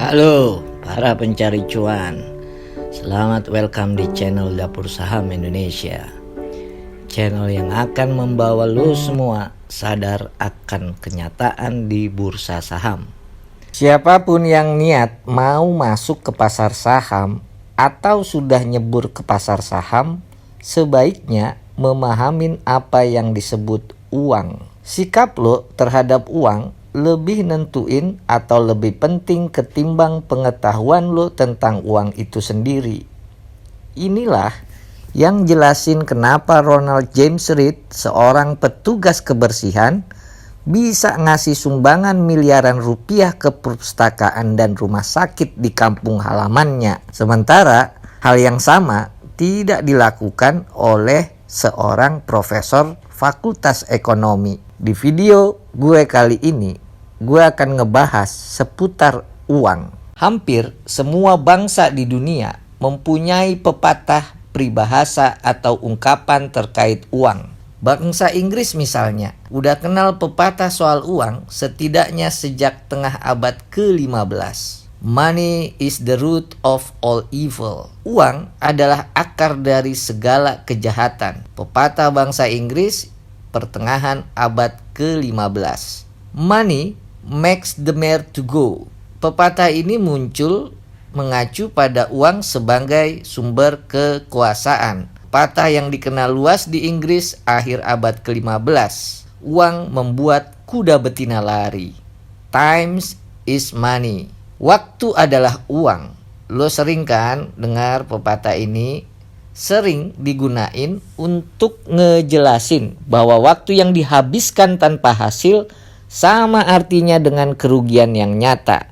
Halo para pencari cuan, selamat welcome di channel Dapur Saham Indonesia. Channel yang akan membawa lo semua sadar akan kenyataan di bursa saham. Siapapun yang niat mau masuk ke pasar saham atau sudah nyebur ke pasar saham, sebaiknya memahamin apa yang disebut uang. Sikap lo terhadap uang lebih nentuin atau lebih penting ketimbang pengetahuan lo tentang uang itu sendiri. Inilah yang jelasin kenapa Ronald James Reed, seorang petugas kebersihan, bisa ngasih sumbangan miliaran rupiah ke perpustakaan dan rumah sakit di kampung halamannya. Sementara hal yang sama tidak dilakukan oleh seorang profesor fakultas ekonomi. Di video gue kali ini, gue akan ngebahas seputar uang. Hampir semua bangsa di dunia mempunyai pepatah, peribahasa, atau ungkapan terkait uang. Bangsa Inggris misalnya udah kenal pepatah soal uang setidaknya sejak tengah abad ke-15. Money is the root of all evil. Uang adalah akar dari segala kejahatan. Pepatah bangsa Inggris pertengahan abad ke-15. Money makes the mare to go. Pepatah ini muncul mengacu pada uang sebagai sumber kekuasaan. Pepatah yang dikenal luas di Inggris akhir abad ke-15. Uang membuat kuda betina lari. Time is money. Waktu adalah uang. Lo sering kan dengar pepatah ini? Sering digunain untuk ngejelasin bahwa waktu yang dihabiskan tanpa hasil sama artinya dengan kerugian yang nyata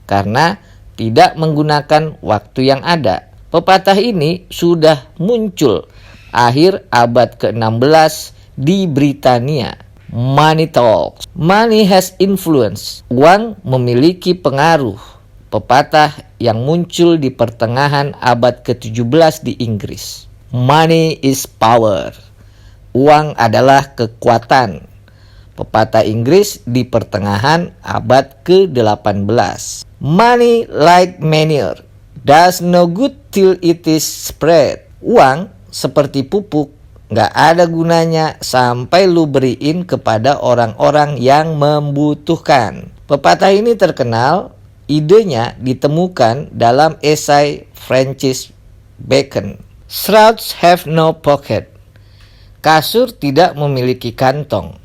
karena tidak menggunakan waktu yang ada. Pepatah ini sudah muncul akhir abad ke-16 di Britania. Money talks. Money has influence. Uang memiliki pengaruh. Pepatah yang muncul di pertengahan abad ke-17 di Inggris. Money is power. Uang adalah kekuatan. Pepatah Inggris di pertengahan abad ke-18. Money like manure does no good till it is spread. Uang seperti pupuk, gak ada gunanya sampai lu beriin kepada orang-orang yang membutuhkan. Pepatah ini terkenal, idenya ditemukan dalam esai Francis Bacon. Straws have no pocket. Kasur tidak memiliki kantong.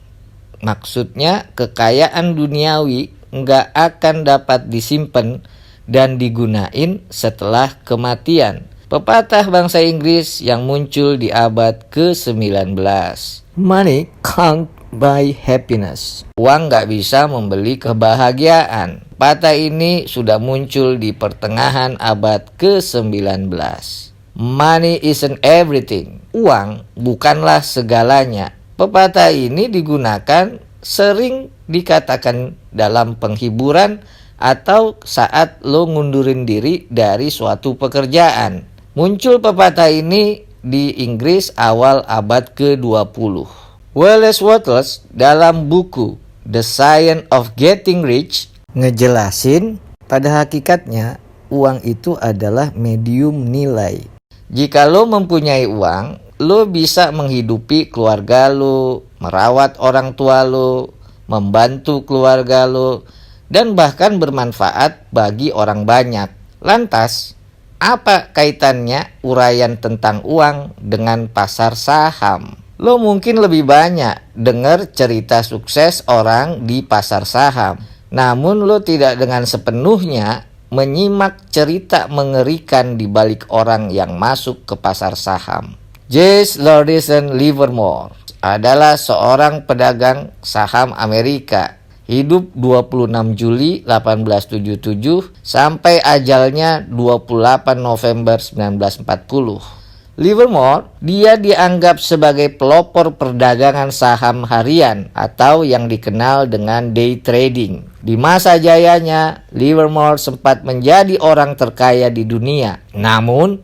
Maksudnya kekayaan duniawi nggak akan dapat disimpan dan digunain setelah kematian. Pepatah bangsa Inggris yang muncul di abad ke-19. Money can't buy happiness. Uang nggak bisa membeli kebahagiaan. Pepatah ini sudah muncul di pertengahan abad ke-19. Money isn't everything. Uang bukanlah segalanya. Pepatah ini digunakan sering dikatakan dalam penghiburan atau saat lo ngundurin diri dari suatu pekerjaan. Muncul pepatah ini di Inggris awal abad ke-20. Wallace Wattles dalam buku The Science of Getting Rich ngejelasin pada hakikatnya uang itu adalah medium nilai. Jika lo mempunyai uang, lo bisa menghidupi keluarga lo, merawat orang tua lo, membantu keluarga lo, dan bahkan bermanfaat bagi orang banyak. Lantas, apa kaitannya uraian tentang uang dengan pasar saham? Lo mungkin lebih banyak dengar cerita sukses orang di pasar saham. Namun lo tidak dengan sepenuhnya menyimak cerita mengerikan di balik orang yang masuk ke pasar saham. J. Lawrence Livermore adalah seorang pedagang saham Amerika. Hidup 26 Juli 1877 sampai ajalnya 28 November 1940. Livermore, dia dianggap sebagai pelopor perdagangan saham harian atau yang dikenal dengan day trading. Di masa jayanya, Livermore sempat menjadi orang terkaya di dunia. Namun,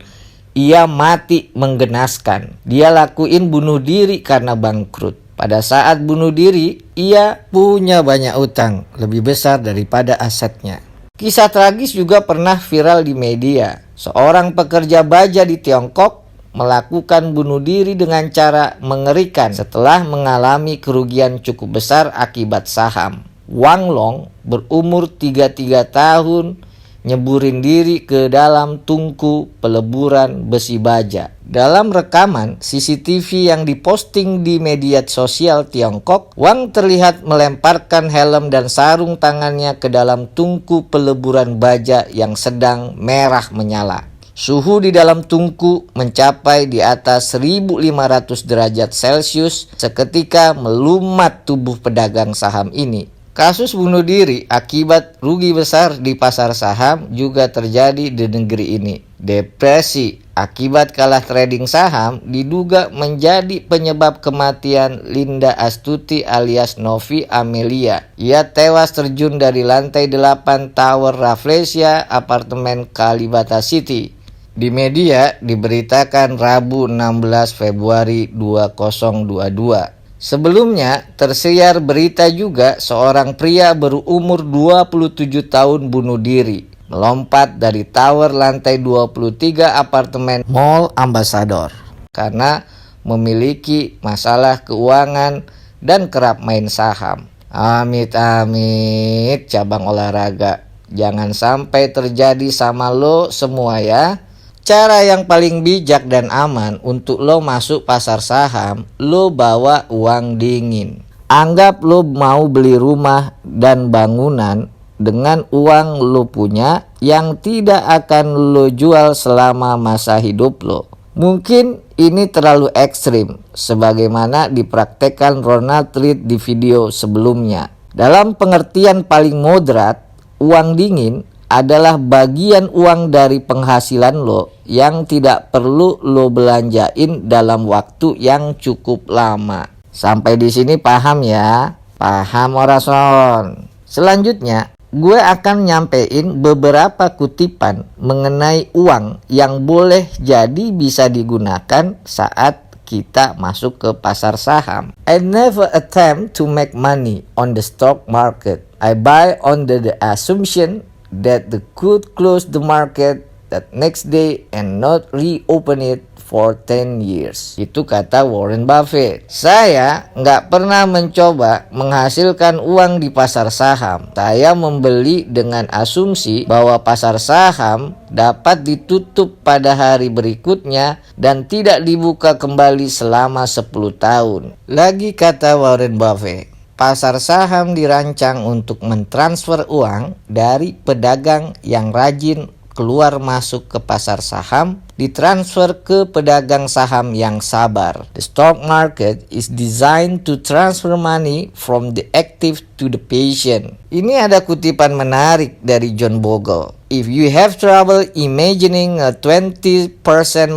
ia mati menggenaskan. Dia lakuin bunuh diri karena bangkrut. Pada saat bunuh diri, ia punya banyak utang, lebih besar daripada asetnya. Kisah tragis juga pernah viral di media. Seorang pekerja baja di Tiongkok melakukan bunuh diri dengan cara mengerikan setelah mengalami kerugian cukup besar akibat saham. Wang Long berumur 33 tahun nyeburin diri ke dalam tungku peleburan besi baja. Dalam rekaman CCTV yang diposting di media sosial Tiongkok, Wang terlihat melemparkan helm dan sarung tangannya ke dalam tungku peleburan baja yang sedang merah menyala. Suhu di dalam tungku mencapai di atas 1500 derajat Celcius, seketika melumat tubuh pedagang saham ini. Kasus bunuh diri akibat rugi besar di pasar saham juga terjadi di negeri ini. Depresi akibat kalah trading saham diduga menjadi penyebab kematian Linda Astuti alias Novi Amelia. Ia tewas terjun dari lantai 8 Tower Rafflesia, apartemen Kalibata City. Di media diberitakan Rabu 16 Februari 2022. Sebelumnya tersiar berita juga seorang pria berumur 27 tahun bunuh diri melompat dari tower lantai 23 apartemen Mall Ambassador karena memiliki masalah keuangan dan kerap main saham. Amit-amit cabang olahraga, jangan sampai terjadi sama lo semua ya. Cara yang paling bijak dan aman untuk lo masuk pasar saham, lo bawa uang dingin. Anggap lo mau beli rumah dan bangunan dengan uang lo punya yang tidak akan lo jual selama masa hidup lo. Mungkin ini terlalu ekstrim, sebagaimana dipraktekkan Ronald Read di video sebelumnya. Dalam pengertian paling moderat, uang dingin adalah bagian uang dari penghasilan lo yang tidak perlu lo belanjain dalam waktu yang cukup lama. Sampai di sini paham ya? Paham orason. Selanjutnya, gue akan nyampein beberapa kutipan mengenai uang yang boleh jadi bisa digunakan saat kita masuk ke pasar saham. I never attempt to make money on the stock market. I buy under the assumption that the could close the market that next day and not reopen it for 10 years. Itu kata Warren Buffett. Saya nggak pernah mencoba menghasilkan uang di pasar saham. Saya membeli dengan asumsi bahwa pasar saham dapat ditutup pada hari berikutnya dan tidak dibuka kembali selama 10 tahun. Lagi kata Warren Buffett, pasar saham dirancang untuk mentransfer uang dari pedagang yang rajin keluar masuk ke pasar saham, ditransfer ke pedagang saham yang sabar. The stock market is designed to transfer money from the active to the patient. Ini ada kutipan menarik dari John Bogle. If you have trouble imagining a 20%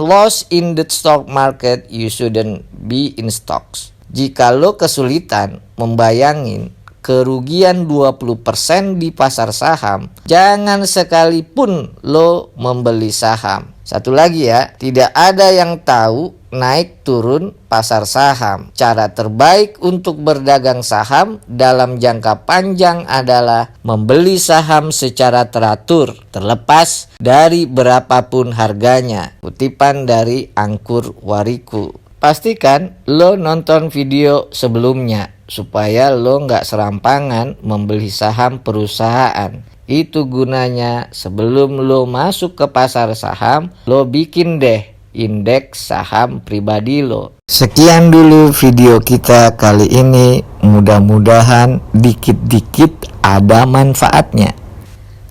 loss in the stock market, you shouldn't be in stocks. Jika lo kesulitan membayangin kerugian 20% di pasar saham, jangan sekalipun lo membeli saham. Satu lagi ya, tidak ada yang tahu naik turun pasar saham. Cara terbaik untuk berdagang saham dalam jangka panjang adalah membeli saham secara teratur, terlepas dari berapapun harganya. Kutipan dari Angkur Wariku. Pastikan lo nonton video sebelumnya supaya lo nggak serampangan membeli saham perusahaan. Itu gunanya sebelum lo masuk ke pasar saham, lo bikin deh indeks saham pribadi lo. Sekian dulu video kita kali ini. Mudah-mudahan dikit-dikit ada manfaatnya.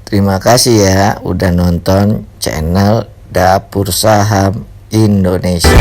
Terima kasih ya udah nonton channel Dapur Saham Indonesia.